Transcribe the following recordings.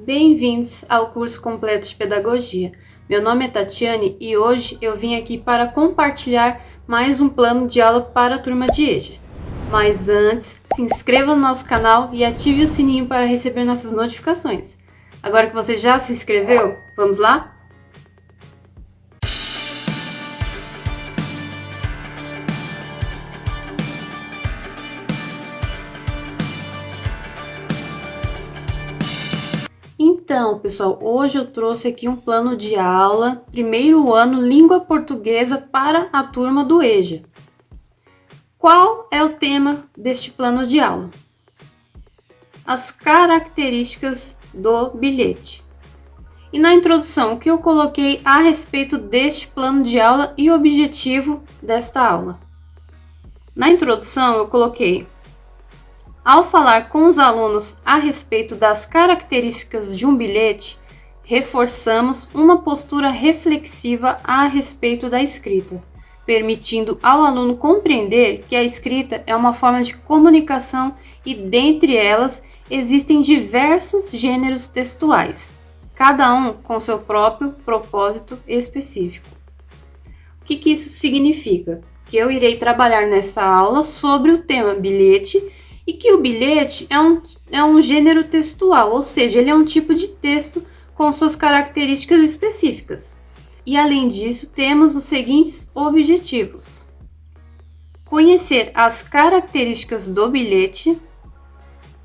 Bem-vindos ao curso completo de Pedagogia. Meu nome é Tatiane e hoje eu vim aqui para compartilhar mais um plano de aula para a turma de EJA. Mas antes, se inscreva no nosso canal e ative o sininho para receber nossas notificações. Agora que você já se inscreveu, vamos lá? Então, pessoal, hoje eu trouxe aqui um plano de aula, primeiro ano, língua portuguesa para a turma do EJA. Qual é o tema deste plano de aula? As características do bilhete. E na introdução, o que eu coloquei a respeito deste plano de aula e objetivo desta aula? Na introdução, eu coloquei: ao falar com os alunos a respeito das características de um bilhete, reforçamos uma postura reflexiva a respeito da escrita, permitindo ao aluno compreender que a escrita é uma forma de comunicação e, dentre elas, existem diversos gêneros textuais, cada um com seu próprio propósito específico. O que isso significa? Que eu irei trabalhar nessa aula sobre o tema bilhete e que o bilhete é um gênero textual, ou seja, ele é um tipo de texto com suas características específicas. E além disso, temos os seguintes objetivos: conhecer as características do bilhete,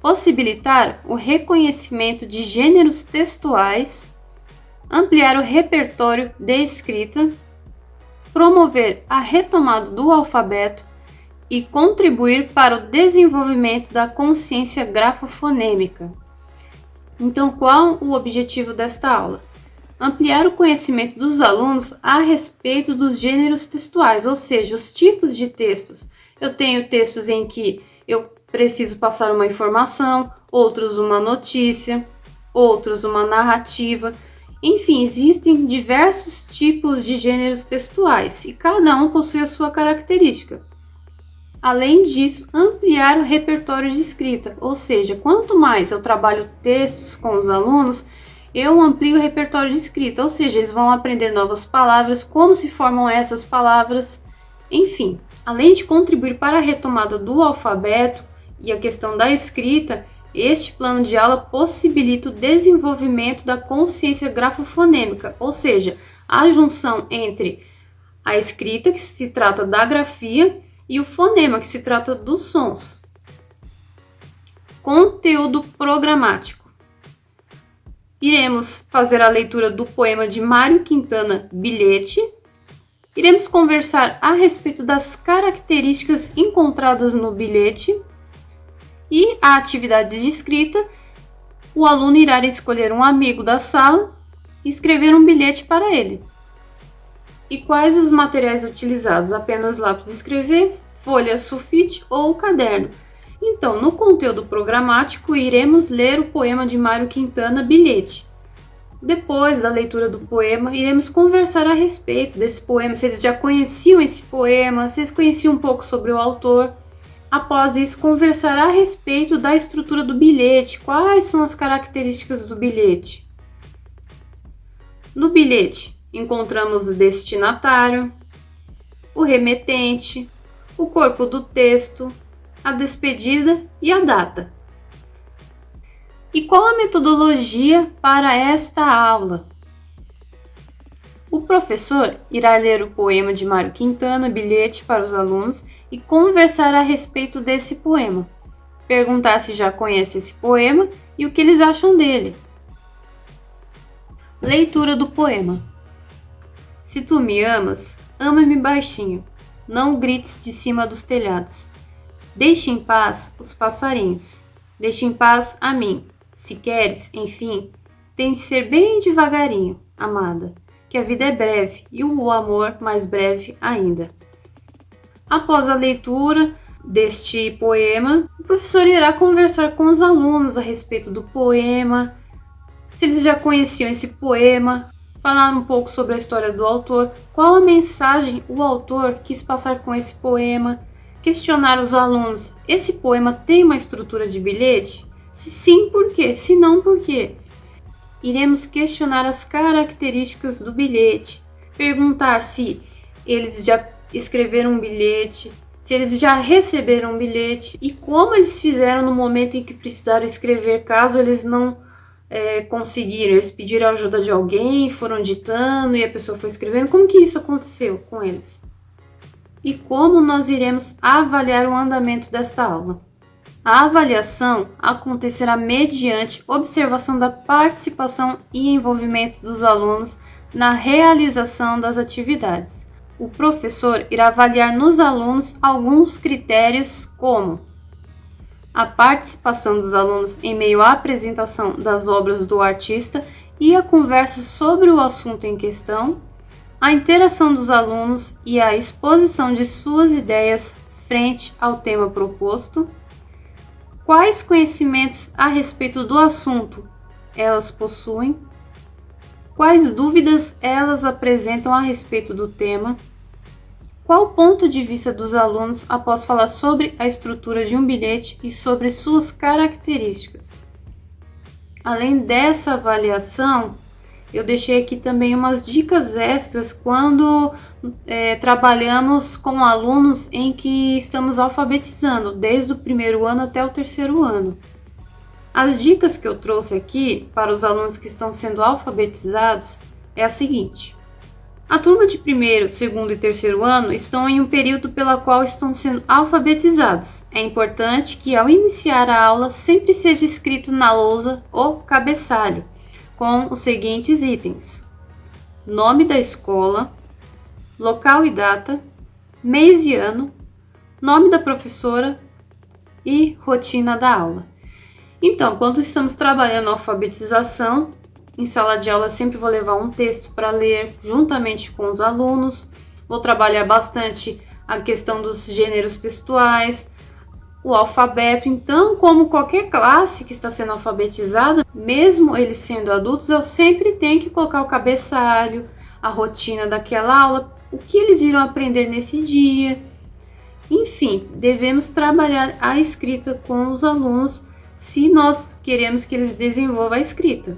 possibilitar o reconhecimento de gêneros textuais, ampliar o repertório de escrita, promover a retomada do alfabeto e contribuir para o desenvolvimento da consciência grafofonêmica. Então, qual o objetivo desta aula? Ampliar o conhecimento dos alunos a respeito dos gêneros textuais, ou seja, os tipos de textos. Eu tenho textos em que eu preciso passar uma informação, outros uma notícia, outros uma narrativa. Enfim, existem diversos tipos de gêneros textuais e cada um possui a sua característica. Além disso, ampliar o repertório de escrita, ou seja, quanto mais eu trabalho textos com os alunos, eu amplio o repertório de escrita, ou seja, eles vão aprender novas palavras, como se formam essas palavras, enfim. Além de contribuir para a retomada do alfabeto e a questão da escrita, este plano de aula possibilita o desenvolvimento da consciência grafofonêmica, ou seja, a junção entre a escrita, que se trata da grafia, e o fonema, que se trata dos sons. Conteúdo programático. Iremos fazer a leitura do poema de Mário Quintana, Bilhete. Iremos conversar a respeito das características encontradas no bilhete. E a atividade de escrita, o aluno irá escolher um amigo da sala e escrever um bilhete para ele. E quais os materiais utilizados? Apenas lápis de escrever, folha sulfite ou caderno. Então, no conteúdo programático, iremos ler o poema de Mário Quintana, Bilhete. Depois da leitura do poema, iremos conversar a respeito desse poema, se eles já conheciam esse poema, se eles conheciam um pouco sobre o autor. Após isso, conversar a respeito da estrutura do bilhete, quais são as características do bilhete. No bilhete, encontramos o destinatário, o remetente, o corpo do texto, a despedida e a data. E qual a metodologia para esta aula? O professor irá ler o poema de Mário Quintana, Bilhete, para os alunos e conversar a respeito desse poema. Perguntar se já conhece esse poema e o que eles acham dele. Leitura do poema. Se tu me amas, ama-me baixinho, não grites de cima dos telhados. Deixe em paz os passarinhos, deixe em paz a mim. Se queres, enfim, tem de ser bem devagarinho, amada, que a vida é breve e o amor mais breve ainda. Após a leitura deste poema, o professor irá conversar com os alunos a respeito do poema, se eles já conheciam esse poema, falar um pouco sobre a história do autor, qual a mensagem o autor quis passar com esse poema, questionar os alunos: esse poema tem uma estrutura de bilhete? Se sim, por quê? Se não, por quê? iremos questionar as características do bilhete, perguntar se eles já escreveram um bilhete, se eles já receberam um bilhete e como eles fizeram no momento em que precisaram escrever, caso eles não conseguiram. Eles pediram a ajuda de alguém, foram ditando e a pessoa foi escrevendo. Como que isso aconteceu com eles? E como nós iremos avaliar o andamento desta aula? A avaliação acontecerá mediante observação da participação e envolvimento dos alunos na realização das atividades. O professor irá avaliar nos alunos alguns critérios como a participação dos alunos em meio à apresentação das obras do artista e a conversa sobre o assunto em questão, a interação dos alunos e a exposição de suas ideias frente ao tema proposto, quais conhecimentos a respeito do assunto elas possuem, quais dúvidas elas apresentam a respeito do tema, qual o ponto de vista dos alunos após falar sobre a estrutura de um bilhete e sobre suas características. Além dessa avaliação, eu deixei aqui também umas dicas extras quando trabalhamos com alunos em que estamos alfabetizando, desde o primeiro ano até o terceiro ano. As dicas que eu trouxe aqui para os alunos que estão sendo alfabetizados é a seguinte. A turma de primeiro, segundo e terceiro ano estão em um período pela qual estão sendo alfabetizados. É importante que ao iniciar a aula sempre seja escrito na lousa o cabeçalho, com os seguintes itens: nome da escola, local e data, mês e ano, nome da professora e rotina da aula. Então, quando estamos trabalhando a alfabetização, em sala de aula sempre vou levar um texto para ler juntamente com os alunos, vou trabalhar bastante a questão dos gêneros textuais, o alfabeto. Então, como qualquer classe que está sendo alfabetizada, mesmo eles sendo adultos, eu sempre tenho que colocar o cabeçalho, a rotina daquela aula, o que eles irão aprender nesse dia. Enfim, devemos trabalhar a escrita com os alunos se nós queremos que eles desenvolvam a escrita.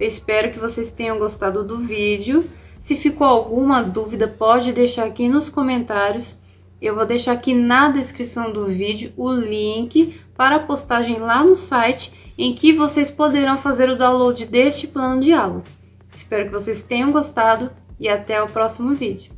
Eu espero que vocês tenham gostado do vídeo. Se ficou alguma dúvida, pode deixar aqui nos comentários. Eu vou deixar aqui na descrição do vídeo o link para a postagem lá no site em que vocês poderão fazer o download deste plano de aula. Espero que vocês tenham gostado e até o próximo vídeo.